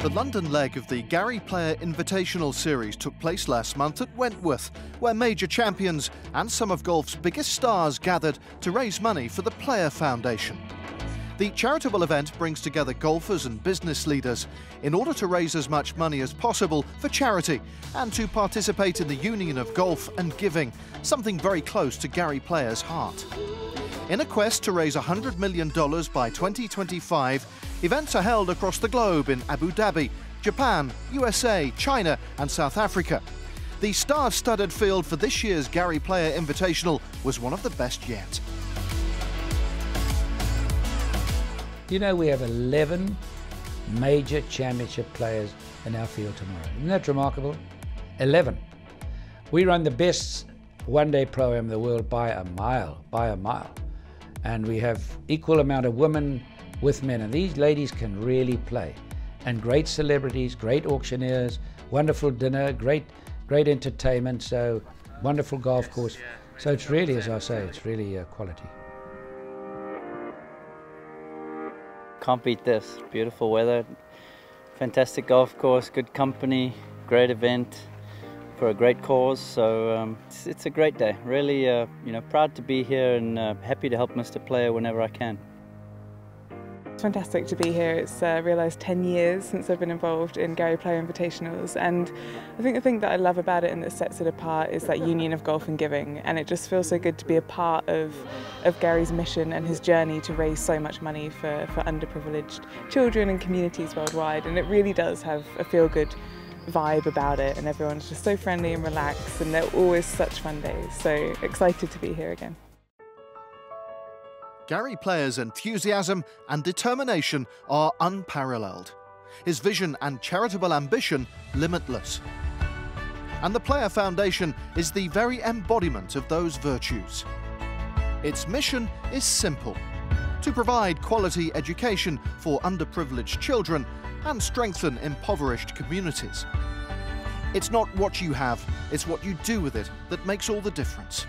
The London leg of the Gary Player Invitational series took place last month at Wentworth, where major champions and some of golf's biggest stars gathered to raise money for the Player Foundation. The charitable event brings together golfers and business leaders in order to raise as much money as possible for charity and to participate in the union of golf and giving, something very close to Gary Player's heart. In a quest to raise $100 million by 2025, events are held across the globe in Abu Dhabi, Japan, USA, China and South Africa. The star-studded field for this year's Gary Player Invitational was one of the best yet. You know, we have 11 major championship players in our field tomorrow. Isn't that remarkable? 11. We run the best one-day program in the world by a mile, And we have equal amount of women with men, and these ladies can really play. And great celebrities, great auctioneers, wonderful dinner, great entertainment, so wonderful golf course. So it's really, as I say, it's really quality. Can't beat this. Beautiful weather, fantastic golf course, good company, great event for a great cause. So it's a great day. Really, proud to be here and happy to help Mr. Player whenever I can. It's fantastic to be here. It's realised 10 years since I've been involved in Gary Player Invitationals, and I think the thing that I love about it and that sets it apart is that union of golf and giving, and it just feels so good to be a part of Gary's mission and his journey to raise so much money for underprivileged children and communities worldwide, and it really does have a feel-good vibe about it, and everyone's just so friendly and relaxed, and they're always such fun days, so excited to be here again. Gary Player's enthusiasm and determination are unparalleled. His vision and charitable ambition limitless. And the Player Foundation is the very embodiment of those virtues. Its mission is simple: to provide quality education for underprivileged children and strengthen impoverished communities. It's not what you have, it's what you do with it that makes all the difference.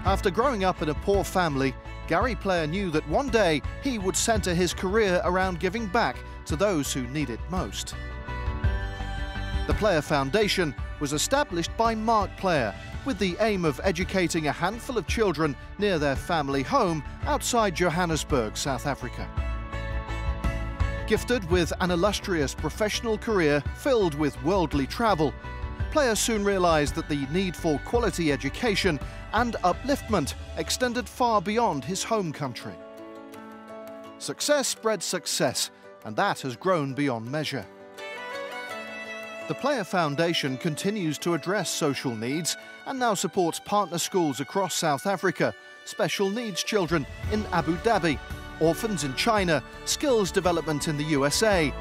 After growing up in a poor family, Gary Player knew that one day he would centre his career around giving back to those who need it most. The Player Foundation was established by Mark Player with the aim of educating a handful of children near their family home outside Johannesburg, South Africa. Gifted with an illustrious professional career filled with worldly travel, Player soon realised that the need for quality education and upliftment extended far beyond his home country. Success bred success, and that has grown beyond measure. The Player Foundation continues to address social needs and now supports partner schools across South Africa, special needs children in Abu Dhabi, orphans in China, skills development in the USA,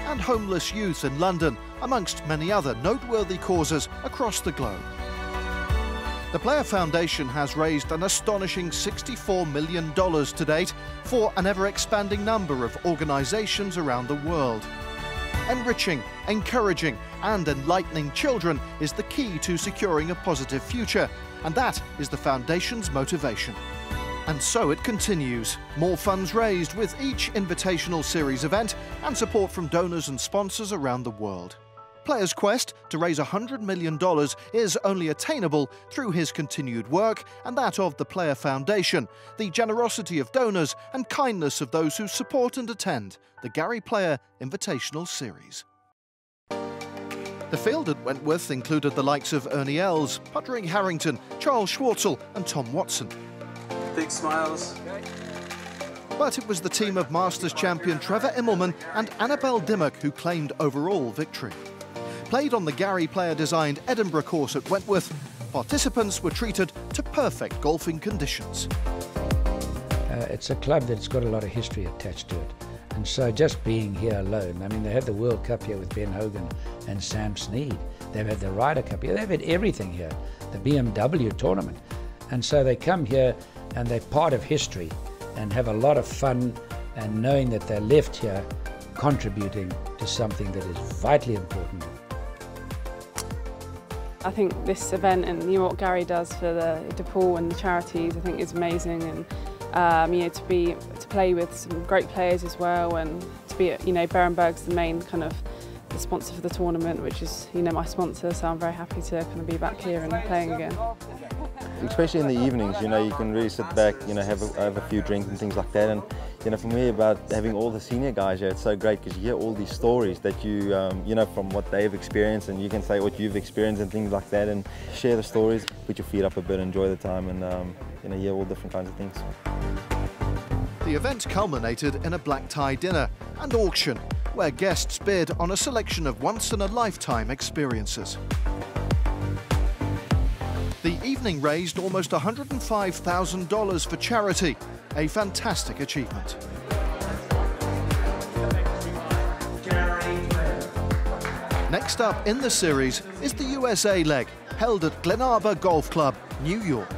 and homeless youth in London, amongst many other noteworthy causes across the globe. The Player Foundation has raised an astonishing $64 million to date for an ever-expanding number of organisations around the world. Enriching, encouraging and enlightening children is the key to securing a positive future, and that is the Foundation's motivation. And so it continues. More funds raised with each Invitational Series event and support from donors and sponsors around the world. Player's quest to raise $100 million is only attainable through his continued work and that of the Player Foundation, the generosity of donors and kindness of those who support and attend the Gary Player Invitational Series. The field at Wentworth included the likes of Ernie Els, Puttering Harrington, Charles Schwartzel and Tom Watson. Big smiles. But it was the team of Masters champion Trevor Immelman and Annabelle Dimmock who claimed overall victory. Played on the Gary Player-designed Edinburgh course at Wentworth, participants were treated to perfect golfing conditions. It's a club that's got a lot of history attached to it. And so just being here alone, I mean, they had the World Cup here with Ben Hogan and Sam Snead. They've had the Ryder Cup here. They've had everything here, the BMW tournament. And so they come here and they're part of history and have a lot of fun, and knowing that they're left here contributing to something that is vitally important. I think this event and what Gary does for the DePaul and the charities, I think is amazing, and to play with some great players as well, and to be at, Berenberg's the main kind of the sponsor for the tournament, which is, my sponsor, so I'm very happy to kind of be back here and playing again. Especially in the evenings, you can really sit back, have a few drinks and things like that. And for me, about having all the senior guys here, it's so great because you hear all these stories that you, from what they've experienced, and you can say what you've experienced and things like that, and share the stories, put your feet up a bit, enjoy the time, and hear all different kinds of things. The event culminated in a black tie dinner and auction, where guests bid on a selection of once-in-a-lifetime experiences. The evening raised almost $105,000 for charity, a fantastic achievement. Next up in the series is the USA leg, held at Glen Arbor Golf Club, New York.